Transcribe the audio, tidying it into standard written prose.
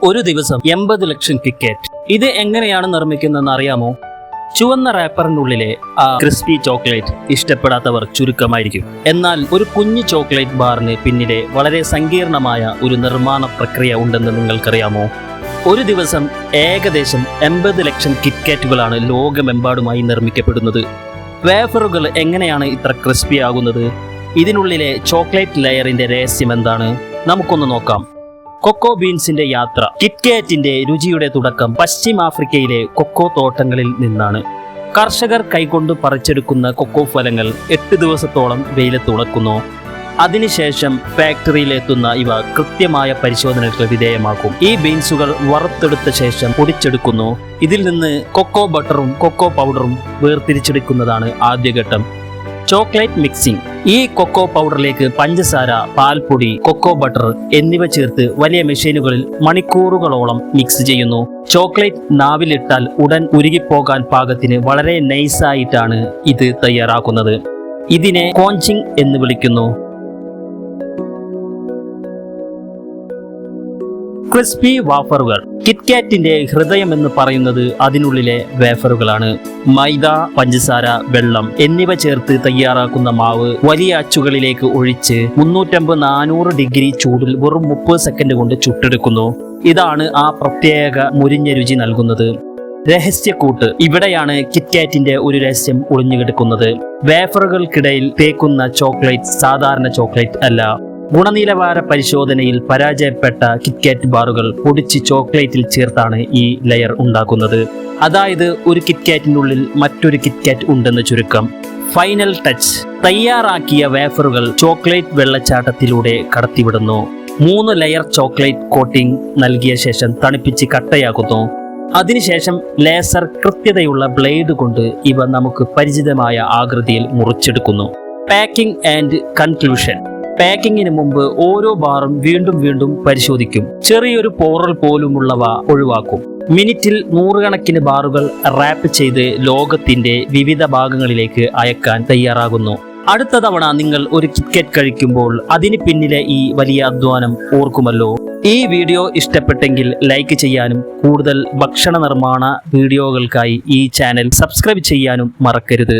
ഒരു ദിവസം 80 ലക്ഷം കിറ്റ്കാറ്റ്. ഇത് എങ്ങനെയാണ് നിർമ്മിക്കുന്നതെന്ന് അറിയാമോ? ചുവന്ന റാപ്പറിനുള്ളിലെ ആ ക്രിസ്പി ചോക്ലേറ്റ് ഇഷ്ടപ്പെടാത്തവർ ചുരുക്കമായിരിക്കും. എന്നാൽ ഒരു കുഞ്ഞു ചോക്ലേറ്റ് ബാറിന് പിന്നിലെ വളരെ സങ്കീർണമായ ഒരു നിർമ്മാണ പ്രക്രിയ ഉണ്ടെന്ന് നിങ്ങൾക്കറിയാമോ? ഒരു ദിവസം ഏകദേശം 80 ലക്ഷം കിറ്റ്കാറ്റുകളാണ് ലോകമെമ്പാടുമായി നിർമ്മിക്കപ്പെടുന്നത്. വേഫറുകൾ എങ്ങനെയാണ് ഇത്ര ക്രിസ്പി ആകുന്നത്? ഇതിനുള്ളിലെ ചോക്ലേറ്റ് ലെയറിന്റെ രഹസ്യം എന്താണ്? നമുക്കൊന്ന് നോക്കാം. കൊക്കോ ബീൻസിന്റെ യാത്ര. കിറ്റ്കാറ്റിന്റെ രുചിയുടെ തുടക്കം പശ്ചിമാഫ്രിക്കയിലെ കൊക്കോ തോട്ടങ്ങളിൽ നിന്നാണ്. കർഷകർ കൈകൊണ്ട് പറിച്ചെടുക്കുന്ന കൊക്കോ ഫലങ്ങൾ 8 ദിവസത്തോളം വെയിലത്ത് ഉണക്കുന്നു. അതിനുശേഷം ഫാക്ടറിയിലെത്തുന്ന ഇവ കൃത്യമായ പരിശോധനകൾക്ക് വിധേയമാക്കും. ഈ ബീൻസുകൾ വറുത്തെടുത്ത ശേഷം പൊടിച്ചെടുക്കുന്നു. ഇതിൽ നിന്ന് കൊക്കോ ബട്ടറും കൊക്കോ പൗഡറും വേർതിരിച്ചെടുക്കുന്നതാണ് ആദ്യഘട്ടം. Chocolate mixing. ഈ കൊക്കോ പൗഡറിലേക്ക് പഞ്ചസാര, പാൽപ്പൊടി, കൊക്കോ ബട്ടർ എന്നിവ ചേർത്ത് വലിയ മെഷീനുകളിൽ മണിക്കൂറുകളോളം മിക്സ് ചെയ്യുന്നു. ചോക്ലേറ്റ് നാവിലിട്ടാൽ ഉടൻ ഉരുകിപ്പോകാൻ പാകത്തിന് വളരെ നൈസായിട്ടാണ് ഇത് തയ്യാറാക്കുന്നത്. ഇതിനെ കോഞ്ചിങ് എന്ന് വിളിക്കുന്നു. ക്രിസ്പി വാഫറുകൾ. കിറ്റ്കാറ്റിന്റെ ഹൃദയം എന്ന് പറയുന്നത് അതിനുള്ളിലെ വേഫറുകളാണ്. മൈദ, പഞ്ചസാര, വെള്ളം എന്നിവ ചേർത്ത് തയ്യാറാക്കുന്ന മാവ് വലിയ അച്ചുകളിലേക്ക് ഒഴിച്ച് 350-400 ഡിഗ്രി ചൂടിൽ വെറും 30 സെക്കൻഡ് കൊണ്ട് ചുട്ടെടുക്കുന്നു. ഇതാണ് ആ പ്രത്യേക മുരിഞ്ഞ രുചി നൽകുന്നത്. രഹസ്യക്കൂട്ട്. ഇവിടെയാണ് കിറ്റ്കാറ്റിന്റെ ഒരു രഹസ്യം ഒളിഞ്ഞുകിടക്കുന്നത്. വേഫറുകൾക്കിടയിൽ തേക്കുന്ന ചോക്ലേറ്റ് സാധാരണ ചോക്ലേറ്റ് അല്ല. ഗുണനിലവാര പരിശോധനയിൽ പരാജയപ്പെട്ട കിറ്റ്കാറ്റ് ബാറുകൾ പൊടിച്ച് ചോക്ലേറ്റിൽ ചേർത്താണ് ഈ ലെയർ ഉണ്ടാക്കുന്നത്. അതായത് ഒരു കിറ്റ്കാറ്റിനുള്ളിൽ മറ്റൊരു കിറ്റ്കാറ്റ് ഉണ്ടെന്ന് ചുരുക്കം. Final touch. തയ്യാറാക്കിയ വേഫറുകൾ ചോക്ലേറ്റ് വെള്ളച്ചാട്ടത്തിലൂടെ കടത്തിവിടുന്നു. 3 ലെയർ ചോക്ലേറ്റ് കോട്ടിംഗ് നൽകിയ ശേഷം തണുപ്പിച്ച് കട്ടയാക്കുന്നു. അതിനുശേഷം ലേസർ കൃത്യതയുള്ള ബ്ലേഡ് കൊണ്ട് ഇവ നമുക്ക് പരിചിതമായ ആകൃതിയിൽ മുറിച്ചെടുക്കുന്നു. Packing and conclusion. പാക്കിങ്ങിന് മുമ്പ് ഓരോ ബാറും വീണ്ടും വീണ്ടും പരിശോധിക്കും. ചെറിയൊരു പോറൽ പോലുമുള്ളവ ഒഴിവാക്കും. മിനിറ്റിൽ 100 കണക്കിന് ബാറുകൾ റാപ്പ് ചെയ്ത് ലോകത്തിന്റെ വിവിധ ഭാഗങ്ങളിലേക്ക് അയക്കാൻ തയ്യാറാകുന്നു. അടുത്ത തവണ നിങ്ങൾ ഒരു കിറ്റ്കാറ്റ് കഴിക്കുമ്പോൾ അതിന് പിന്നിലെ ഈ വലിയ അധ്വാനം ഓർക്കുമല്ലോ. ഈ വീഡിയോ ഇഷ്ടപ്പെട്ടെങ്കിൽ ലൈക്ക് ചെയ്യാനും കൂടുതൽ ഭക്ഷണ നിർമ്മാണ വീഡിയോകൾക്കായി ഈ ചാനൽ സബ്സ്ക്രൈബ് ചെയ്യാനും മറക്കരുത്.